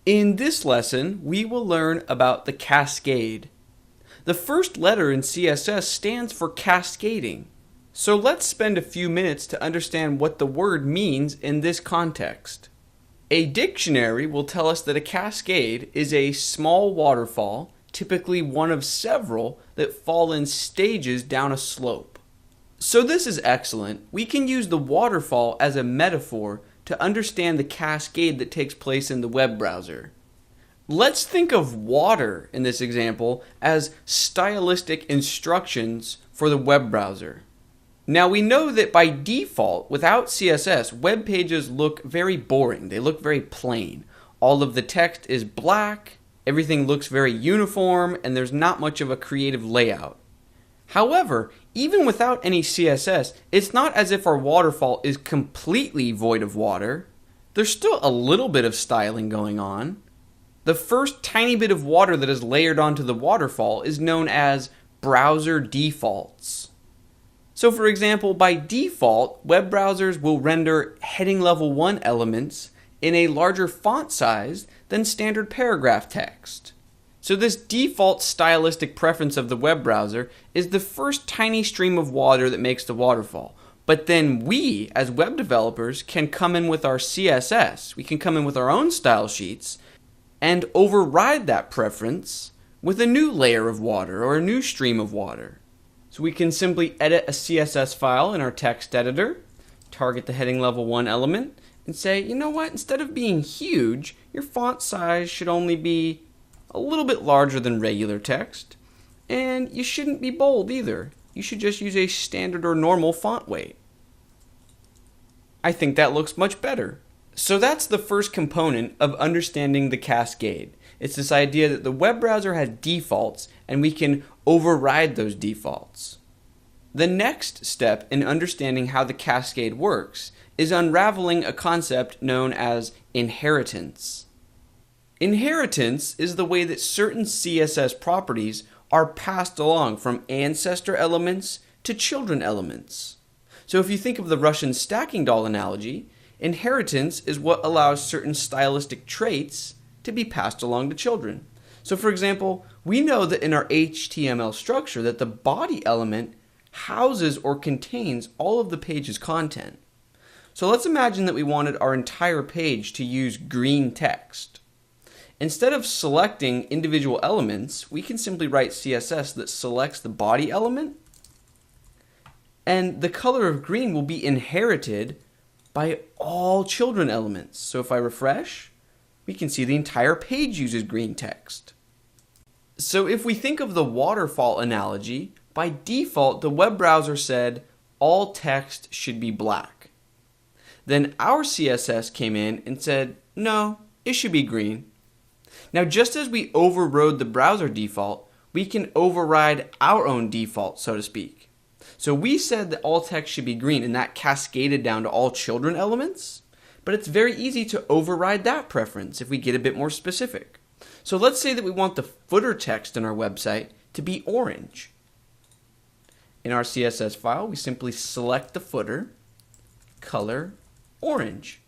In this lesson, we will learn about the cascade. The first letter in CSS stands for cascading. So let's spend a few minutes to understand what the word means in this context. A dictionary will tell us that a cascade is a small waterfall, typically one of several that fall in stages down a slope. So this is excellent. We can use the waterfall as a metaphor to understand the cascade that takes place in the web browser. Let's think of water in this example as stylistic instructions for the web browser. Now we know that by default, without CSS, web pages look very boring. They look very plain. All of the text is black, everything looks very uniform, and there's not much of a creative layout. However, even without any CSS, it's not as if our waterfall is completely void of water. There's still a little bit of styling going on. The first tiny bit of water that is layered onto the waterfall is known as browser defaults. So for example, by default, web browsers will render heading level 1 elements in a larger font size than standard paragraph text. So this default stylistic preference of the web browser is the first tiny stream of water that makes the waterfall. But then we, as web developers, can come in with our CSS. We can come in with our own style sheets and override that preference with a new layer of water or a new stream of water. So we can simply edit a CSS file in our text editor, target the heading level 1 element, and say, you know what, instead of being huge, your font size should only be a little bit larger than regular text, and you shouldn't be bold either. You should just use a standard or normal font weight. I think that looks much better. So that's the first component of understanding the cascade. It's this idea that the web browser has defaults and we can override those defaults. The next step in understanding how the cascade works is unraveling a concept known as inheritance. Inheritance is the way that certain CSS properties are passed along from ancestor elements to children elements. So if you think of the Russian stacking doll analogy, inheritance is what allows certain stylistic traits to be passed along to children. So for example, we know that in our HTML structure that the body element houses or contains all of the page's content. So let's imagine that we wanted our entire page to use green text. Instead of selecting individual elements, we can simply write CSS that selects the body element, and the color of green will be inherited by all children elements. So if I refresh, we can see the entire page uses green text. So if we think of the waterfall analogy, by default the web browser said all text should be black. Then our CSS came in and said, no, it should be green. Now, just as we overrode the browser default, we can override our own default, so to speak. So we said that all text should be green, and that cascaded down to all children elements, but it's very easy to override that preference if we get a bit more specific. So let's say that we want the footer text in our website to be orange. In our CSS file, we simply select the footer, color orange.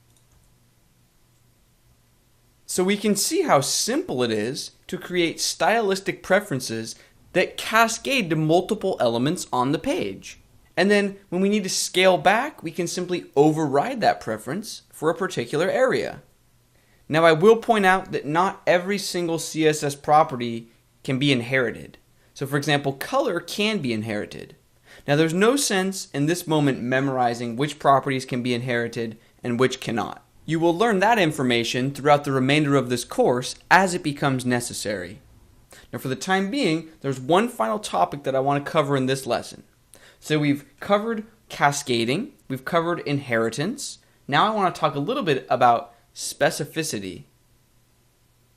So we can see how simple it is to create stylistic preferences that cascade to multiple elements on the page. And then when we need to scale back, we can simply override that preference for a particular area. Now I will point out that not every single CSS property can be inherited. So for example, color can be inherited. Now there's no sense in this moment memorizing which properties can be inherited and which cannot. You will learn that information throughout the remainder of this course as it becomes necessary. Now for the time being, there's one final topic that I want to cover in this lesson. So we've covered cascading, we've covered inheritance. Now I want to talk a little bit about specificity.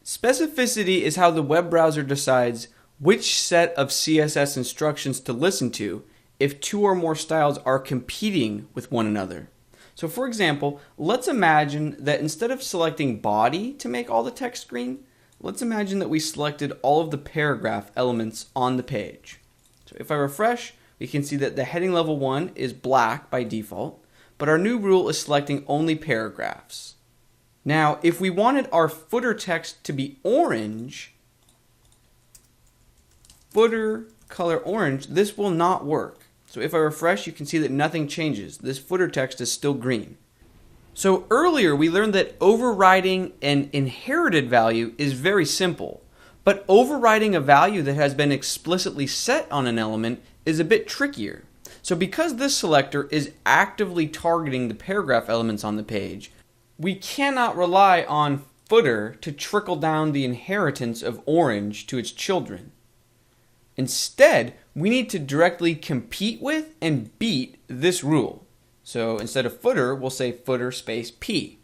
Specificity is how the web browser decides which set of CSS instructions to listen to if two or more styles are competing with one another. So for example, let's imagine that instead of selecting body to make all the text green, let's imagine that we selected all of the paragraph elements on the page. So if I refresh, we can see that the heading level 1 is black by default, but our new rule is selecting only paragraphs. Now, if we wanted our footer text to be orange, footer color orange, this will not work. So if I refresh, you can see that nothing changes. This footer text is still green. So earlier we learned that overriding an inherited value is very simple, but overriding a value that has been explicitly set on an element is a bit trickier. So because this selector is actively targeting the paragraph elements on the page, we cannot rely on footer to trickle down the inheritance of orange to its children. Instead, we need to directly compete with and beat this rule. So instead of footer, we'll say footer space P.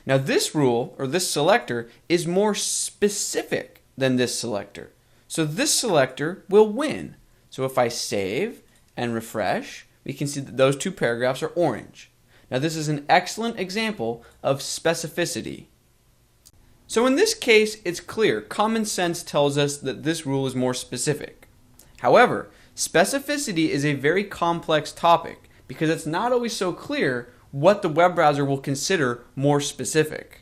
Now this rule, or this selector, is more specific than this selector. So this selector will win. So if I save and refresh, we can see that those two paragraphs are orange. Now this is an excellent example of specificity. So in this case, it's clear. Common sense tells us that this rule is more specific. However, specificity is a very complex topic, because it's not always so clear what the web browser will consider more specific.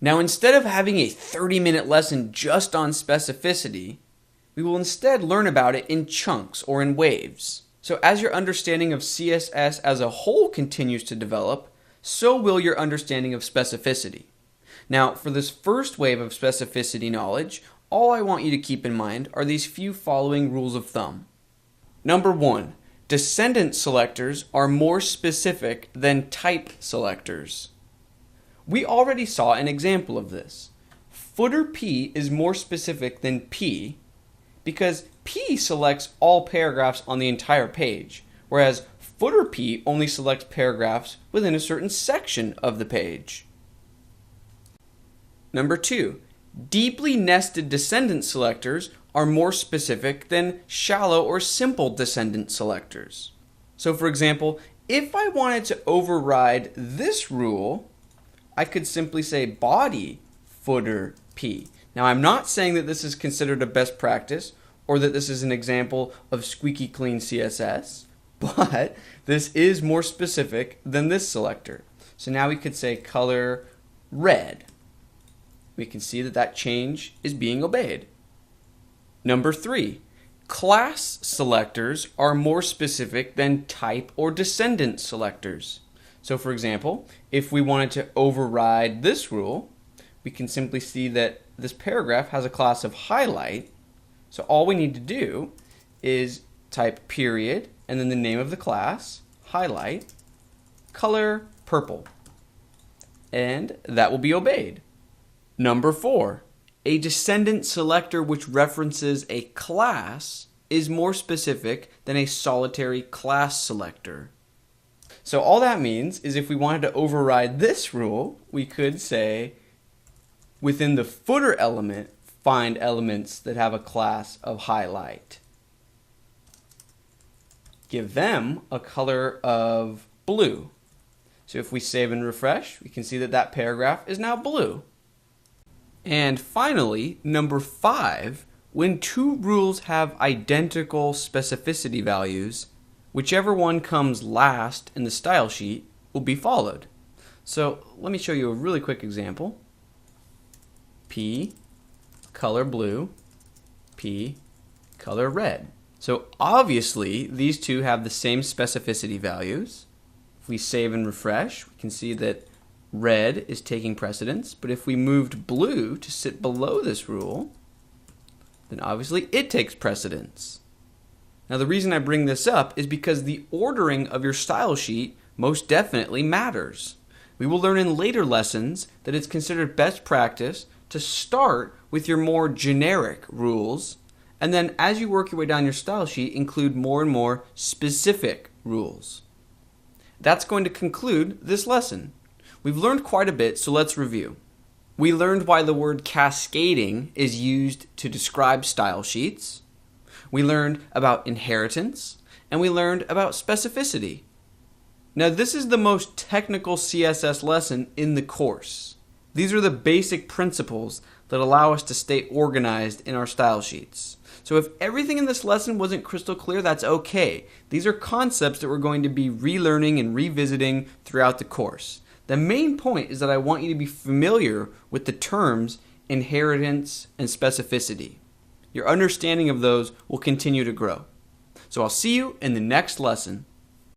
Now, instead of having a 30-minute lesson just on specificity, we will instead learn about it in chunks or in waves. So as your understanding of CSS as a whole continues to develop, so will your understanding of specificity. Now, for this first wave of specificity knowledge, all I want you to keep in mind are these few following rules of thumb. Number 1. Descendant selectors are more specific than type selectors. We already saw an example of this. Footer P is more specific than P because P selects all paragraphs on the entire page, whereas footer P only selects paragraphs within a certain section of the page. Number 2. Deeply nested descendant selectors are more specific than shallow or simple descendant selectors. So for example, if I wanted to override this rule, I could simply say body footer P. Now I'm not saying that this is considered a best practice or that this is an example of squeaky clean CSS, but this is more specific than this selector. So now we could say color red. We can see that that change is being obeyed. Number 3, class selectors are more specific than type or descendant selectors. So for example, if we wanted to override this rule, we can simply see that this paragraph has a class of highlight. So all we need to do is type period and then the name of the class, highlight, color purple, and that will be obeyed. Number 4. A descendant selector which references a class is more specific than a solitary class selector. So all that means is if we wanted to override this rule, we could say within the footer element, find elements that have a class of highlight. Give them a color of blue. So if we save and refresh, we can see that that paragraph is now blue. And finally, number 5, when two rules have identical specificity values, whichever one comes last in the style sheet will be followed. So let me show you a really quick example. P, color blue, P, color red. So obviously these two have the same specificity values. If we save and refresh, we can see that red is taking precedence, but if we moved blue to sit below this rule, then obviously it takes precedence. Now the reason I bring this up is because the ordering of your style sheet most definitely matters. We will learn in later lessons that it's considered best practice to start with your more generic rules, and then as you work your way down your style sheet, include more and more specific rules. That's going to conclude this lesson. We've learned quite a bit, so let's review. We learned why the word cascading is used to describe style sheets. We learned about inheritance, and we learned about specificity. Now this is the most technical CSS lesson in the course. These are the basic principles that allow us to stay organized in our style sheets. So if everything in this lesson wasn't crystal clear, that's okay. These are concepts that we're going to be relearning and revisiting throughout the course. The main point is that I want you to be familiar with the terms inheritance and specificity. Your understanding of those will continue to grow. So I'll see you in the next lesson.